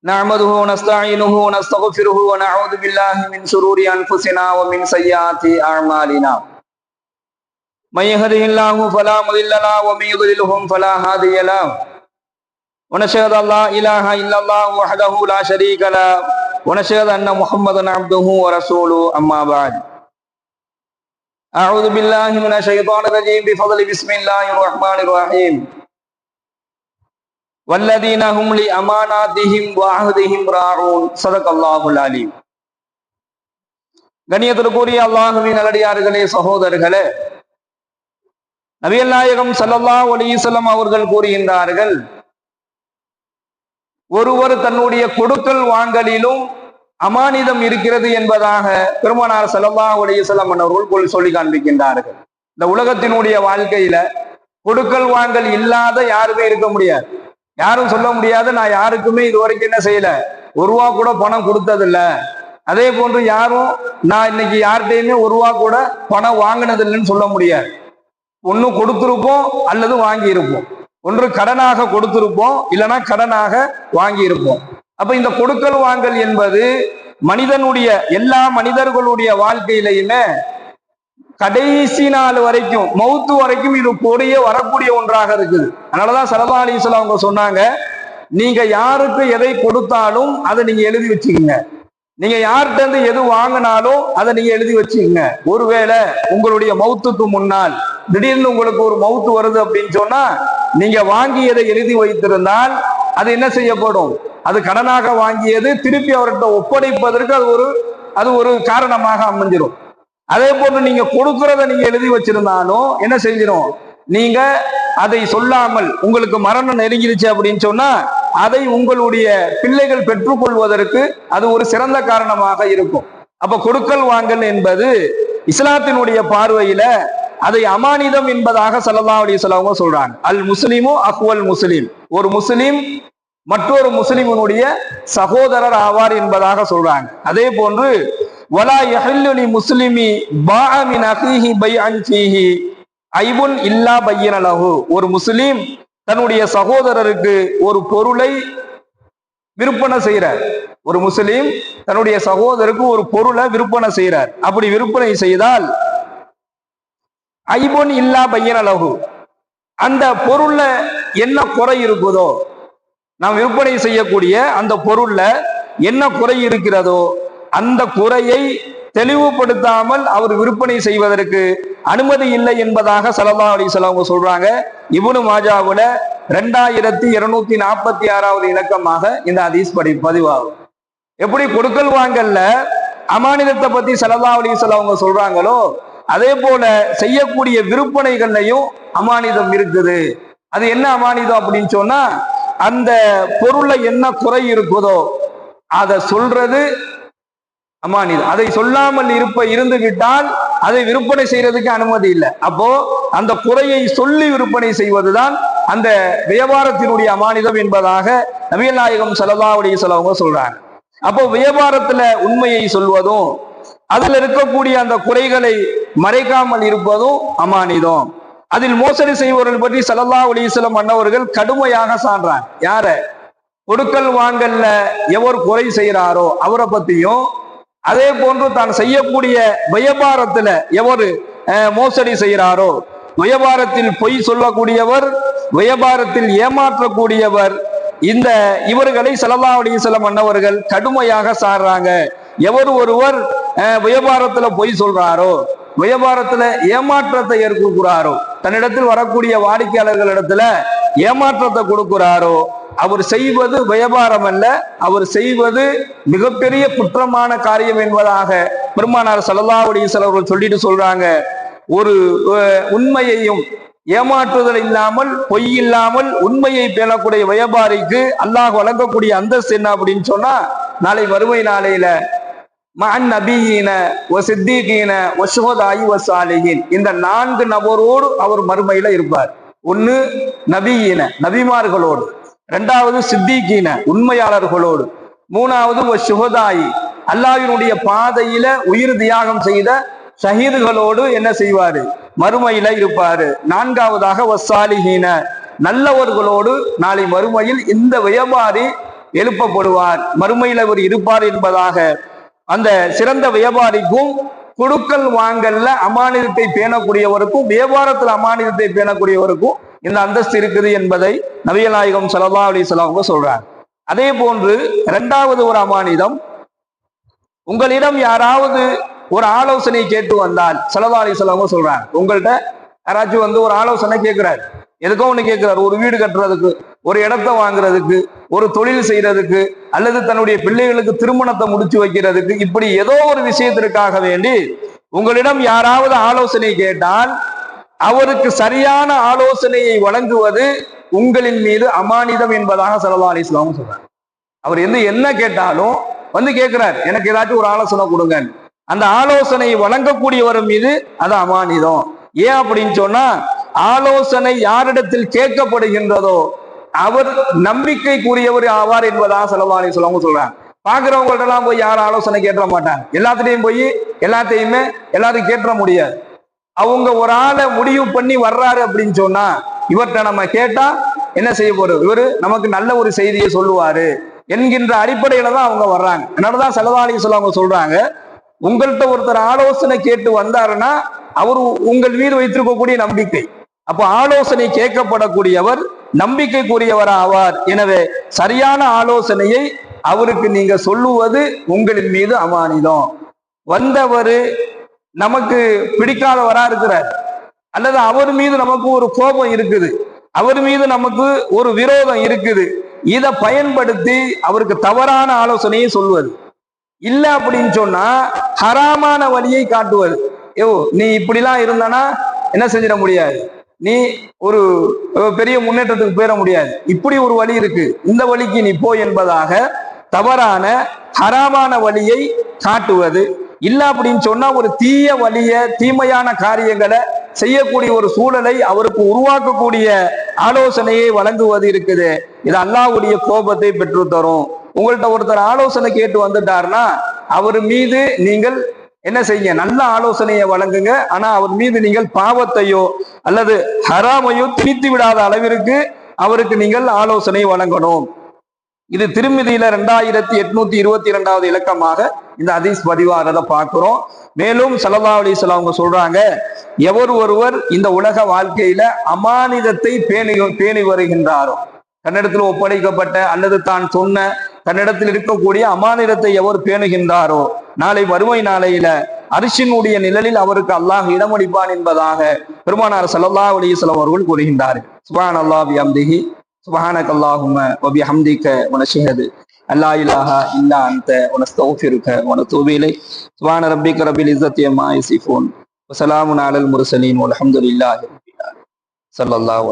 نعمده ونستعينه ونستغفره ونعوذ بالله من شرور أنفسنا ومن سيئات أعمالنا من يهده الله فلا مضل له ومن يضلله فلا هادي له ونشهد أن لا إله إلا الله وحده لا شريك له ونشهد أن محمدا عبده ورسوله أما بعد أعوذ بالله من الشيطان الرجيم بفضل بسم الله الرحمن الرحيم والذين هم لأماناتهم وعهدهم راعون صدق الله العليم. கண்ணியத்திற்குரிய அல்லாஹ்வின் நல்லடியார்களே, சகோதரர்களே, நபிகள் நாயகம் ஸல்லல்லாஹு அலைஹி வஸல்லம் அவர்கள் கூறுகின்றார்கள், ஒருவர் தன்னுடைய கொடுக்கல் வாங்கலிலும் அமானிதம் இருக்கிறது என்பதாக பெருமானார் ஸல்லல்லாஹு அலைஹி வஸல்லம் அவர்கள் சொல்லி காண்பிக்கின்றார்கள். இந்த உலகத்தினுடைய வாழ்க்கையில கொடுக்கல் வாங்கல் இல்லாத யாருமே இருக்க முடியாது. யாரும் சொல்ல முடியாது, நான் யாருக்குமே இது வரைக்கும் என்ன செய்யல, ஒரு ரூபா கூட பணம் கொடுத்ததில்ல. அதே போன்று யாரும் நான் இன்னைக்கு யார்கிட்டையுமே ஒரு ரூபா கூட பணம் வாங்கினது இல்லைன்னு சொல்ல முடியாது. ஒண்ணு கொடுத்திருப்போம் அல்லது வாங்கி இருப்போம். ஒன்று கடனாக கொடுத்திருப்போம், இல்லைன்னா கடனாக வாங்கி இருப்போம். அப்ப இந்த கொடுக்கல் வாங்கல் என்பது மனிதனுடைய எல்லா மனிதர்களுடைய வாழ்க்கையிலையுமே கடைசி நாள் வரைக்கும், மௌத்து வரைக்கும் இது கூடிய வரக்கூடிய ஒன்றாக இருக்குது. அதனாலதான் ஸல்லல்லாஹு அலைஹி வஸல்லம் அவங்க சொன்னாங்க, நீங்க யாருக்கு எதை கொடுத்தாலும் அதை நீங்க எழுதி வச்சுக்கோங்க. நீங்க யார்கிட்ட இருந்து எது வாங்கினாலும் அதை நீங்க எழுதி வச்சுக்கோங்க. ஒருவேளை உங்களுடைய மௌத்துக்கு முன்னால் திடீர்னு உங்களுக்கு ஒரு மௌத்து வருது அப்படின்னு சொன்னா, நீங்க வாங்கியதை எழுதி வைத்திருந்தால் அது என்ன செய்யப்படும், அது கடனாக வாங்கியது திருப்பி அவர்கிட்ட ஒப்படைப்பதற்கு அது ஒரு காரணமாக அமைஞ்சிடும். அதே போன்று நீங்க கொடுக்கறத நீங்க எழுதி வச்சிருந்தாலும் என்ன செஞ்சிடும், நீங்க அதை சொல்லாமல் உங்களுக்கு மரணம் நெருங்கிடுச்சு அப்படின்னு சொன்னா அதை உங்களுடைய பிள்ளைகள் பெற்றுக்கொள்வதற்கு அது ஒரு சிறந்த காரணமாக இருக்கும். அப்ப கொடுக்கல் வாங்கல் என்பது இஸ்லாத்தினுடைய பார்வையில அதை அமானிதம் என்பதாக ஸல்லல்லாஹு அலைஹி வஸல்லம் சொல்றாங்க. அல் முஸ்லிமு அக்வல் முஸ்லிம், ஒரு முஸ்லிம் மற்றொரு முஸ்லிமினுடைய சகோதரர் ஆவார் என்பதாக சொல்றாங்க. அதே போன்று வலா யஹில்லு லி முஸ்லிமி பாஅ மின் அஹீஹி பைஅன் ஃபீஹி ஐபுன் இல்லா பையன லஹு, ஒரு முஸ்லிம் தன்னுடைய சகோதரருக்கு ஒரு பொருளை விற்பனை செய்கிறார். ஒரு முஸ்லிம் தன்னுடைய சகோதரருக்கு ஒரு பொருளை விற்பனை செய்கிறார். அப்படி விற்பனை செய்தால் ஐபுன் இல்லா பையன லஹு, அந்த பொருள்ல என்ன குறை இருக்குதோ, நாம் விற்பனை செய்யக்கூடிய அந்த பொருள்ல என்ன குறை இருக்கிறதோ அந்த குறையை தெளிவுபடுத்தாமல் அவர் விற்பனை செய்வதற்கு அனுமதி இல்லை என்பதாக ஸல்லல்லாஹு அலைஹி வஸல்லம் சொல்றாங்க. இப்னு மாஜாவுல 2246வது இலக்கமாக இந்த ஹதீஸ் பதிவாகும். எப்படி கொடுக்கல் வாங்கல்ல அமானிதத்தை பத்தி ஸல்லல்லாஹு அலைஹி வஸல்லம் சொல்றாங்களோ, அதே போல செய்யக்கூடிய விற்பனைகள்லையும் அமானிதம் இருக்குது. அது என்ன அமானிதம் அப்படின்னு சொன்னா, அந்த பொருள்ல என்ன குறை இருக்குதோ அதை சொல்றது அமானிதம். அதை சொல்லாமல் இருந்து விட்டால் அதை விற்பனை செய்யறதுக்கு அனுமதி இல்லை. அப்போ அந்த குறையை சொல்லி விற்பனை செய்வதுதான் அந்த வியாபாரத்தினுடைய அமானிதம் என்பதாக நபிகள் நாயகம் ஸல்லல்லாஹு அலைஹி வஸல்லம் சொல்றாங்க. அப்போ வியாபாரத்துல உண்மையை சொல்வதும் அதுல இருக்கக்கூடிய அந்த குறைகளை மறைக்காமல் இருப்பதும் அமானிதம். அதில் மோசடி செய்வவர்கள் பற்றி ஸல்லல்லாஹு அலைஹி வஸல்லம் அன்னவர்கள் கடுமையாக சான்றாங்க. யார கொடுக்கல் வாங்கல்ல எவர் குறை செய்யறாரோ அவரை பத்தியும், அதே போன்று தான் செய்யக்கூடிய வியாபாரத்துல எவர் மோசடி செய்கிறாரோ, வியாபாரத்தில் பொய் சொல்லக்கூடியவர், வியாபாரத்தில் ஏமாற்றக்கூடியவர், இவர்களை ஸல்லல்லாஹு அலைஹி வஸல்லம் அன்னவர்கள் கடுமையாக சாடுறாங்க. எவர் ஒருவர் வியாபாரத்துல பொய் சொல்றாரோ, வியாபாரத்துல ஏமாற்றத்தை ஏற்படுகிறாரோ, தன்னிடத்தில் வரக்கூடிய வாடிக்கையாளர்களிடத்துல ஏமாற்றத்தை கொடுக்கிறாரோ, அவர் செய்வது வியாபாரம் அல்ல, அவர் செய்வது மிகப்பெரிய குற்றமான காரியம் என்பதாக பெருமானார் ஸல்லல்லாஹு அலைஹி வஸல்லம் சொல்லிட்டு சொல்றாங்க. ஒரு உண்மையையும் ஏமாற்றுதல் இல்லாமல் பொய் இல்லாமல் உண்மையை பேணக்கூடிய வியாபாரிக்கு அல்லாஹ் வழங்கக்கூடிய அந்தஸ்து என்ன அப்படின்னு சொன்னா, நாளை வறுமை நாளையில மஅன் நபியீன வ சித்தீகீன வ ஷுஹதாஇ வ ஸாலிஹீன், இந்த 4 நபரோடு அவர் மறுமையில இருப்பார். ஒன்னு நபியீன, நபிமார்களோடு, இரண்டாவது சித்திகீன, உண்மையாளர்களோடு, மூணாவது ஷுஹதாயி, அல்லாஹ்வினுடைய பாதையில உயிர் தியாகம் செய்த ஷஹீதுகளோடு என்ன செய்வாரு, மறுமையில இருப்பாரு. நான்காவதாக வஸ்ஸாலிஹீன, நல்லவர்களோடு நாளை மறுமையில் இந்த வியாபாரி எழுப்பப்படுவார், மறுமையில் அவர் இருப்பார் என்பதாக அந்த சிறந்த வியாபாரிக்கும் கொடுக்கல் வாங்கல்ல அமானிதத்தை பேணக்கூடியவருக்கும் வியாபாரத்தில் அமானிதத்தை பேணக்கூடியவருக்கும் இந்த அந்தஸ்து இருக்குது என்பதை நபிகள் நாயகம் ஸல்லல்லாஹு அலைஹி வஸல்லம் சொல்றாங்க. அதே போன்று இரண்டாவது ஒரு அமானிதம், உங்களிடம் யாராவது ஒரு ஆலோசனை கேட்டு வந்தால் ஸல்லல்லாஹு அலைஹி வஸல்லம் சொல்றாங்க, உங்கள்கிட்ட யாராச்சும் ஒரு ஆலோசனை கேட்கிறார், எதுக்கோ ஒண்ணு கேட்கிறார், ஒரு வீடு கட்டுறதுக்கு, ஒரு இடத்தை வாங்குறதுக்கு, ஒரு தொழில் செய்யறதுக்கு, அல்லது தன்னுடைய பிள்ளைகளுக்கு திருமணத்தை முடிச்சு வைக்கிறதுக்கு, இப்படி ஏதோ ஒரு விஷயத்திற்காக வேண்டி உங்களிடம் யாராவது ஆலோசனை கேட்டால் அவருக்கு சரியான ஆலோசனையை வழங்குவது உங்களின் மீது அமானிதம் என்பதாக ஸல்லல்லாஹு அலைஹி வஸல்லம் சொல்றாங்க. அவர் என்ன கேட்டாலும் கேட்கிறார், எனக்கு ஏதாச்சும் ஒரு ஆலோசனை கொடுங்க, அந்த ஆலோசனையை வழங்கக்கூடியவர் மீது அது அமானிதம். ஏன் அப்படின்னு சொன்னா, ஆலோசனை யாரிடத்தில் கேட்கப்படுகின்றதோ அவர் நம்பிக்கைக்குரியவர் ஆவார் என்பதாக ஸல்லல்லாஹு அலைஹி வஸல்லம் சொல்றாங்க. பாக்குறவங்கள்ட்ட எல்லாம் போய் யாரும் ஆலோசனை கேட்க மாட்டாங்க, எல்லாத்திலையும் போய் எல்லாத்தையும் கேட்க முடியாது. அவங்க ஒரு ஆளை முடிவு பண்ணி வர்றாரு அப்படின்னு சொன்னா இவர்கிட்ட நம்ம கேட்டா என்ன செய்ய போறோம், இவரு நமக்கு நல்ல ஒரு செய்தியை சொல்லுவாரு என்கின்ற அடிப்படையில தான் அவங்க வர்றாங்க. அதனாலதான் ஸல்லல்லாஹு அலைஹி வஸல்லம் சொல்றாங்க, உங்கள்கிட்ட ஒருத்தர் ஆலோசனை கேட்டு வந்தாருன்னா அவர் உங்கள் மீது வைத்திருக்கக்கூடிய நம்பிக்கை, அப்போ ஆலோசனை கேட்கப்படக்கூடியவர் நம்பிக்கைக்குரியவர் ஆவார். எனவே சரியான ஆலோசனையை அவருக்கு நீங்க சொல்லுவது உங்களின் மீது அமானிதம். வந்தவர் நமக்கு பிடிக்காதவரா இருக்கிறார், அல்லது அவர் மீது நமக்கு ஒரு கோபம் இருக்குது, அவர் மீது நமக்கு ஒரு விரோதம் இருக்குது, இதை பயன்படுத்தி அவருக்கு தவறான ஆலோசனையை சொல்வது இல்ல அப்படின்னு சொன்னா ஹராமான வழியை காட்டுவது. நீ இப்படிலாம் இருந்தானா என்ன செஞ்சிட முடியாது, நீ ஒரு பெரிய முன்னேற்றத்துக்கு போயிட முடியாது, இப்படி ஒரு வழி இருக்கு, இந்த வழிக்கு நீ போ என்பதாக தவறான ஹராமான வழியை காட்டுவது. இல்ல அப்படின்னு சொன்னா ஒரு தீய வழிய தீமையான காரியங்களை செய்யக்கூடிய ஒரு சூழலை அவருக்கு உருவாக்கக்கூடிய ஆலோசனையை வழங்குவது இருக்குது. இது அல்லாஹ்வுடைய கோபத்தை பெற்று தரும். உங்கள்கிட்ட ஒருத்தர் ஆலோசனை கேட்டு வந்துட்டாருன்னா அவர் மீது நீங்கள் என்ன செய்யுங்க, நல்ல ஆலோசனையை வழங்குங்க. ஆனா அவர் மீது நீங்கள் பாவத்தையோ அல்லது ஹராமையோ திணித்து விடாத அளவிற்கு அவருக்கு நீங்கள் ஆலோசனை வழங்கணும். இது திருமிதியில 2822 இலக்கமாக இந்த ஹதீஸ் பதிவாகிறத பார்க்கிறோம். மேலும் ஸல்லல்லாஹு அலைஹி வஸல்லம் சொல்றாங்க, எவர் ஒருவர் இந்த உலக வாழ்க்கையில அமானிதத்தை பேணி வருகின்றாரோ, தன்னிடத்தில் ஒப்படைக்கப்பட்ட அல்லது தான் சொன்ன தன்னிடத்தில் இருக்கக்கூடிய அமானிதத்தை எவர் பேணுகின்றாரோ நாளை வறுமை நாளையில அரிசினுடைய நிழலில் அவருக்கு அல்லாஹ் இடமளிப்பான் என்பதாக பெருமானார் ஸல்லல்லாஹு அலைஹி வஸல்லம் அவர்கள் கூறுகின்றார்கள். சுப்ஹானல்லாஹி வபிஹம்திஹி சுப்ஹானக்கல்லாஹும்ம வபிஹம்திக வனஷ்ஹது அல்லா இலாஹா இல்லா அன்த வனஸ்தக்ஃபிருக வனதூபு இலைக். சுப்ஹான ரப்பிக ரப்பில் இஸ்ஸத்தி அம்மா யசிஃபூன் வஸலாமுன் அலல் முர்ஸலீன் வல்ஹம்துலில்லாஹி ரப்பில் ஆலமீன். ஸல்லல்லாஹு